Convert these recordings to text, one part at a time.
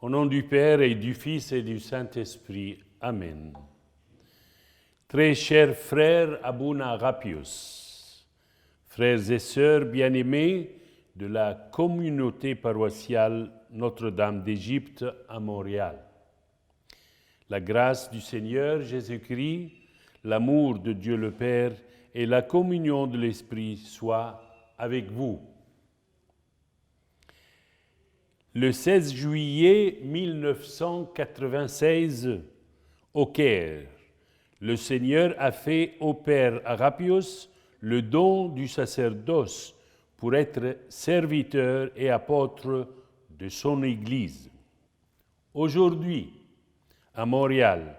Au nom du Père et du Fils et du Saint-Esprit. Amen. Très chers frères Abouna Rapios, frères et sœurs bien-aimés de la communauté paroissiale Notre-Dame d'Égypte à Montréal, la grâce du Seigneur Jésus-Christ, l'amour de Dieu le Père et la communion de l'Esprit soient avec vous. Le 16 juillet 1996, au Caire, le Seigneur a fait au Père Arapios le don du sacerdoce pour être serviteur et apôtre de son Église. Aujourd'hui, à Montréal,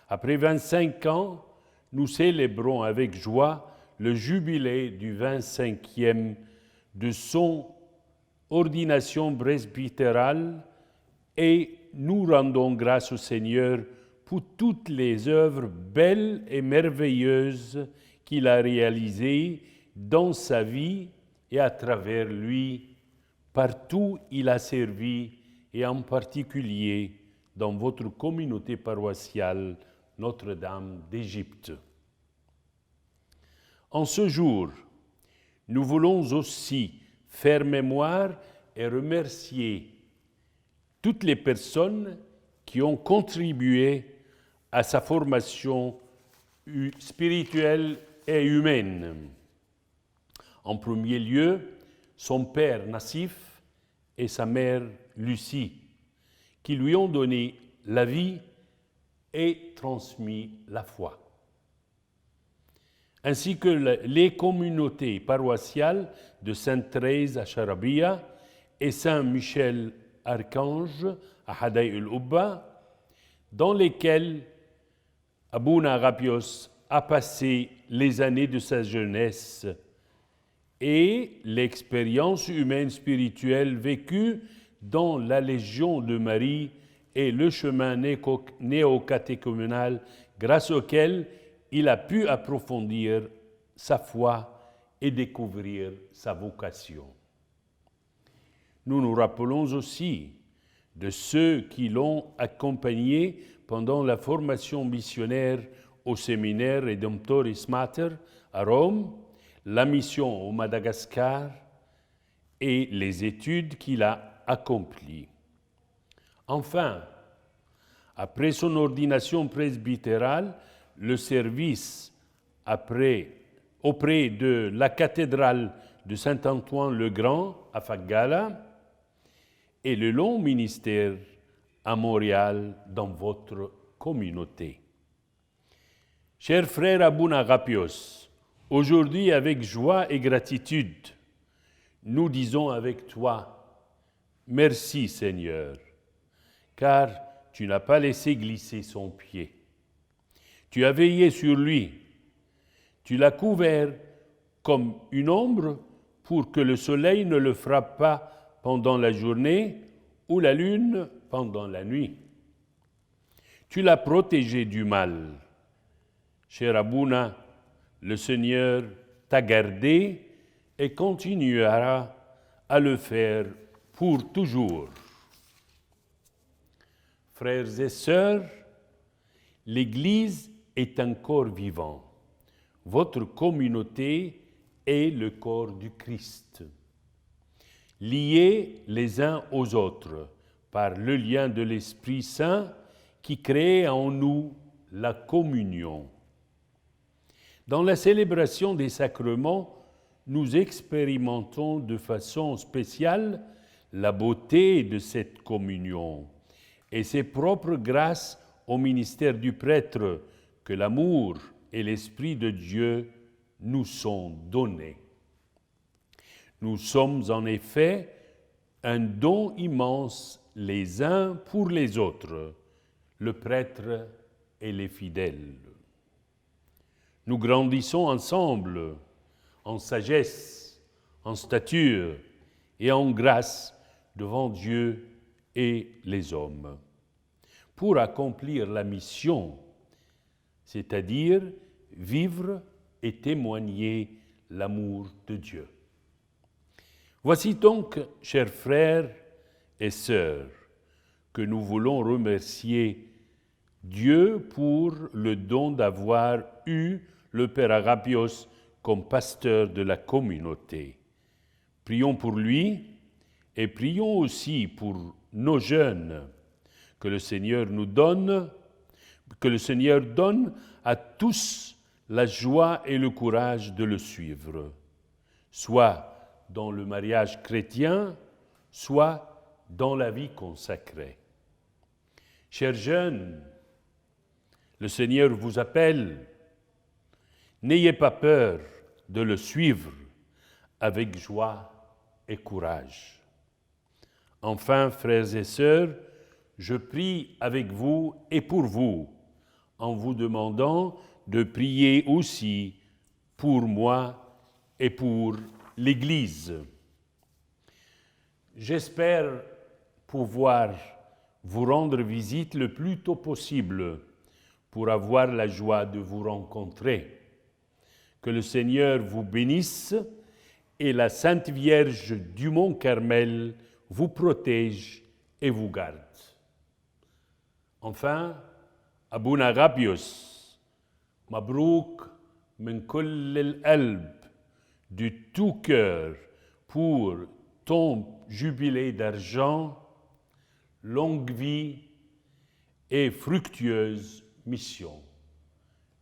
après 25 ans, nous célébrons avec joie le jubilé du 25e de son ordination presbytérale et nous rendons grâce au Seigneur pour toutes les œuvres belles et merveilleuses qu'il a réalisées dans sa vie et à travers lui, partout il a servi et en particulier dans votre communauté paroissiale Notre-Dame d'Égypte. En ce jour, nous voulons aussi faire mémoire et remercier toutes les personnes qui ont contribué à sa formation spirituelle et humaine. En premier lieu, son père Nassif et sa mère Lucie, qui lui ont donné la vie et transmis la foi. Ainsi que les communautés paroissiales de Sainte-Thérèse à Charabia et Saint-Michel-Archange à Haday el-Oubba, dans lesquelles Abouna Rapios a passé les années de sa jeunesse et l'expérience humaine spirituelle vécue dans la Légion de Marie et le chemin néocatéchuménal grâce auquel il a pu approfondir sa foi et découvrir sa vocation. Nous nous rappelons aussi de ceux qui l'ont accompagné pendant la formation missionnaire au séminaire Redemptoris Mater à Rome, la mission au Madagascar et les études qu'il a accomplies. Enfin, après son ordination presbytérale, le service auprès de la cathédrale de Saint-Antoine-le-Grand à Fagala et le long ministère à Montréal dans votre communauté. Chers frères Abouna Rapios, aujourd'hui avec joie et gratitude, nous disons avec toi, merci Seigneur, car tu n'as pas laissé glisser son pied. Tu as veillé sur lui, tu l'as couvert comme une ombre pour que le soleil ne le frappe pas pendant la journée ou la lune pendant la nuit. Tu l'as protégé du mal. Cher Abouna, le Seigneur t'a gardé et continuera à le faire pour toujours. Frères et sœurs, l'Église est un corps vivant. Votre communauté est le corps du Christ. Liés les uns aux autres par le lien de l'Esprit Saint qui crée en nous la communion. Dans la célébration des sacrements, nous expérimentons de façon spéciale la beauté de cette communion et ses propres grâces au ministère du prêtre que l'amour et l'Esprit de Dieu nous sont donnés. Nous sommes en effet un don immense les uns pour les autres, le prêtre et les fidèles. Nous grandissons ensemble en sagesse, en stature et en grâce devant Dieu et les hommes, pour accomplir la mission, c'est-à-dire vivre et témoigner l'amour de Dieu. Voici donc, chers frères et sœurs, que nous voulons remercier Dieu pour le don d'avoir eu le Père Agapios comme pasteur de la communauté. Prions pour lui et prions aussi pour nos jeunes, que le Seigneur donne à tous la joie et le courage de le suivre, soit dans le mariage chrétien, soit dans la vie consacrée. Chers jeunes, le Seigneur vous appelle. N'ayez pas peur de le suivre avec joie et courage. Enfin, frères et sœurs, je prie avec vous et pour vous, en vous demandant de prier aussi pour moi et pour l'Église. J'espère pouvoir vous rendre visite le plus tôt possible pour avoir la joie de vous rencontrer. Que le Seigneur vous bénisse et la Sainte Vierge du Mont Carmel vous protège et vous garde. Enfin, Abouna Agapios, Mabrouk min kull al-qalb, du tout cœur pour ton jubilé d'argent, longue vie et fructueuse mission.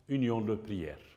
Union de prière.